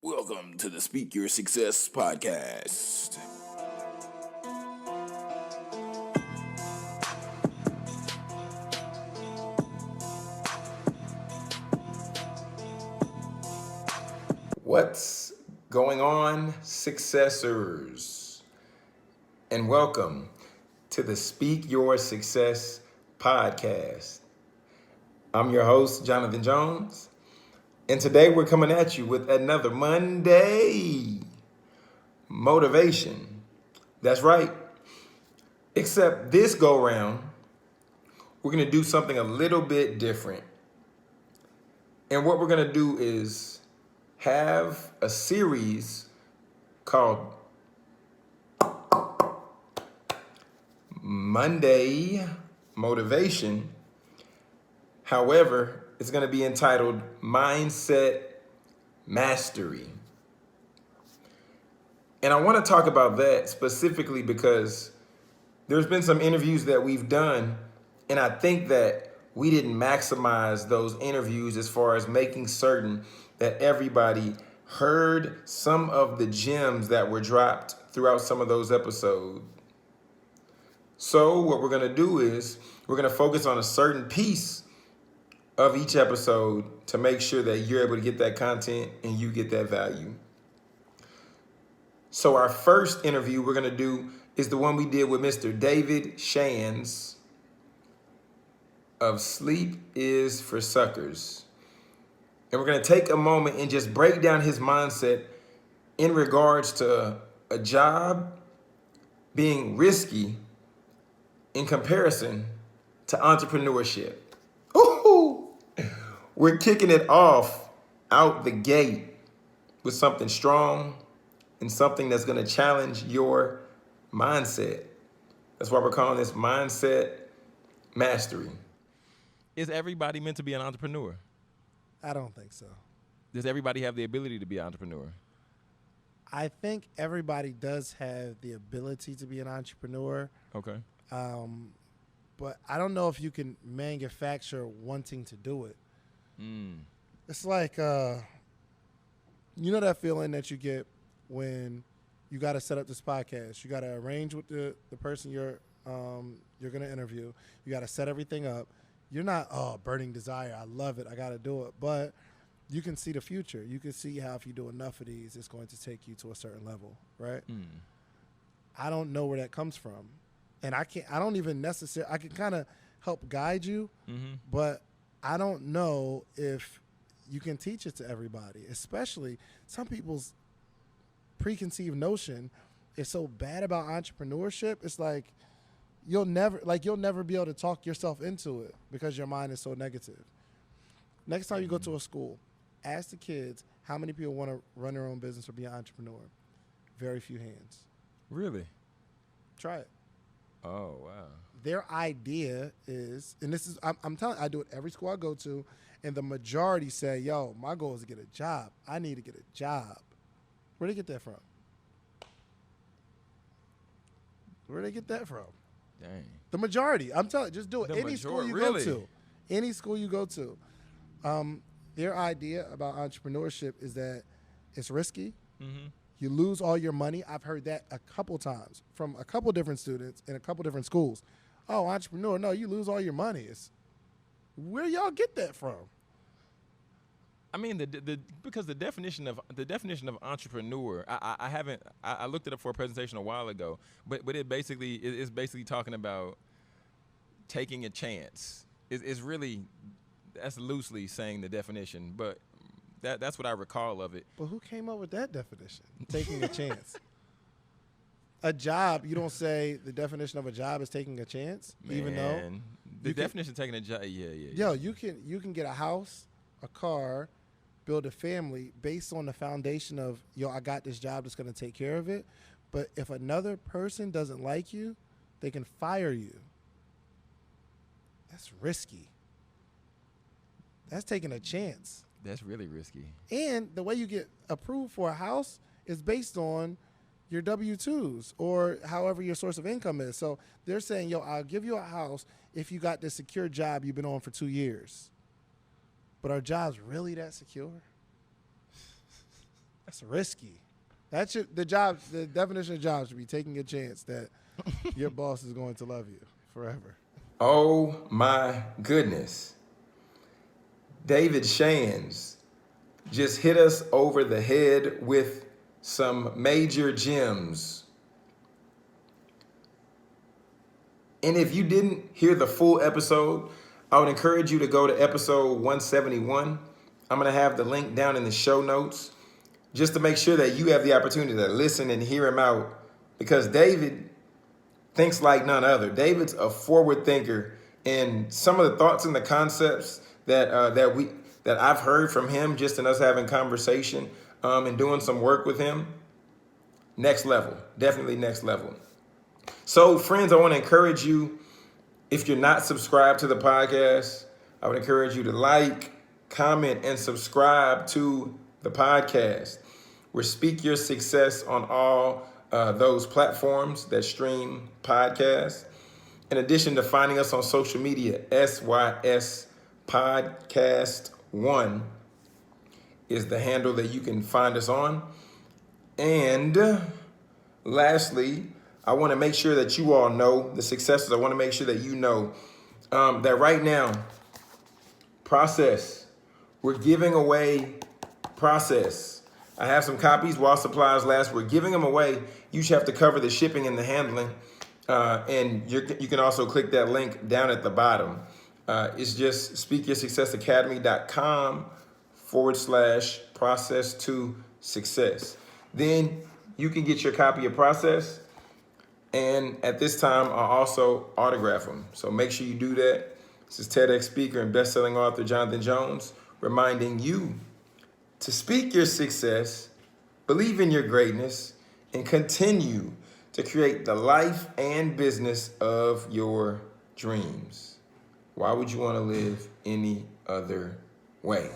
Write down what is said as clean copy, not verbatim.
Welcome to the Speak Your Success podcast. What's going on, successors? And welcome to the Speak Your Success podcast. I'm your host, Jonathan Jones. And today we're coming at you with another Monday motivation. That's right. Except this go round, we're going to do something a little bit different. And what we're going to do is have a series called Monday Motivation. However, it's going to be entitled Mindset Mastery. And I want to talk about that specifically because there's been some interviews that we've done, and I think that we didn't maximize those interviews as far as making certain that everybody heard some of the gems that were dropped throughout some of those episodes. So what we're going to do is we're going to focus on a certain piece of each episode to make sure that you're able to get that content and you get that value. So our first interview we're going to do is the one we did with Mr. David Shands of Sleep is for Suckers. And we're going to take a moment and just break down his mindset in regards to a job being risky in comparison to entrepreneurship. Ooh! We're kicking it off out the gate with something strong and something that's going to challenge your mindset. That's why we're calling this Mindset Mastery. Is everybody meant to be an entrepreneur? I don't think so. Does everybody have the ability to be an entrepreneur? I think everybody does have the ability to be an entrepreneur. Okay. But I don't know if you can manufacture wanting to do it. It's like, you know that feeling that you get when you got to set up this podcast. You got to arrange with the person you're going to interview. You got to set everything up. You're not, burning desire. I love it. I got to do it. But you can see the future. You can see how if you do enough of these, it's going to take you to a certain level, right? I don't know where that comes from. And I don't even necessarily, I can kind of help guide you, but I don't know if you can teach it to everybody, especially some people's preconceived notion is so bad about entrepreneurship. It's like, you'll never be able to talk yourself into it because your mind is so negative. Next time you go to a school, ask the kids how many people want to run their own business or be an entrepreneur. Very few hands. Really? Try it. Oh, wow. Their idea is, and this is, I'm telling you, I do it every school I go to, and the majority say, yo, my goal is to get a job. I need to get a job. Where'd they get that from? Where'd they get that from? Dang. The majority. I'm telling you, just do it. Any school you go to. Any school you go to. Their idea about entrepreneurship is that it's risky. You lose all your money. I've heard that a couple times from a couple different students in a couple different schools. Oh, entrepreneur, no, you lose all your money. Where y'all get that from? I mean, because the definition of entrepreneur, I looked it up for a presentation a while ago, but it's basically talking about taking a chance. It's really, that's loosely saying the definition, but that's what I recall of it. But who came up with that definition? Taking a chance. A job, you don't say the definition of a job is taking a chance, even though the definition of taking a job, yeah. Yo, you can get a house, a car, build a family based on the foundation of, yo, I got this job that's going to take care of it. But if another person doesn't like you, they can fire you. That's risky. That's taking a chance. That's really risky. And the way you get approved for a house is based on your W-2s or however your source of income is. So they're saying, yo, I'll give you a house if you got this secure job you've been on for 2 years. But are jobs really that secure? That's risky. That should the definition of job should be taking a chance that your boss is going to love you forever. Oh my goodness. David Shands just hit us over the head with some major gems. And if you didn't hear the full episode, I would encourage you to go to episode 171. I'm going to have the link down in the show notes just to make sure that you have the opportunity to listen and hear him out, because David thinks like none other. David's a forward thinker, and some of the thoughts and the concepts that I've heard from him just in us having conversation and doing some work with him, next level, definitely next level. So friends, I want to encourage you, if you're not subscribed to the podcast, I would encourage you to like, comment, and subscribe to the podcast. We're Speak Your Success on all those platforms that stream podcasts. In addition to finding us on social media, SYS Podcast 1 is the handle that you can find us on. And lastly, I want to make sure that you all know the successes. I want to make sure that you know that right now, Process, we're giving away Process. I have some copies while supplies last. We're giving them away. You just have to cover the shipping and the handling. And you can also click that link down at the bottom. It's just speakyoursuccessacademy.com/process to success. Then you can get your copy of Process. And at this time, I'll also autograph them. So make sure you do that. This is TEDx speaker and best-selling author Jonathan Jones reminding you to speak your success, believe in your greatness, and continue to create the life and business of your dreams. Why would you want to live any other way?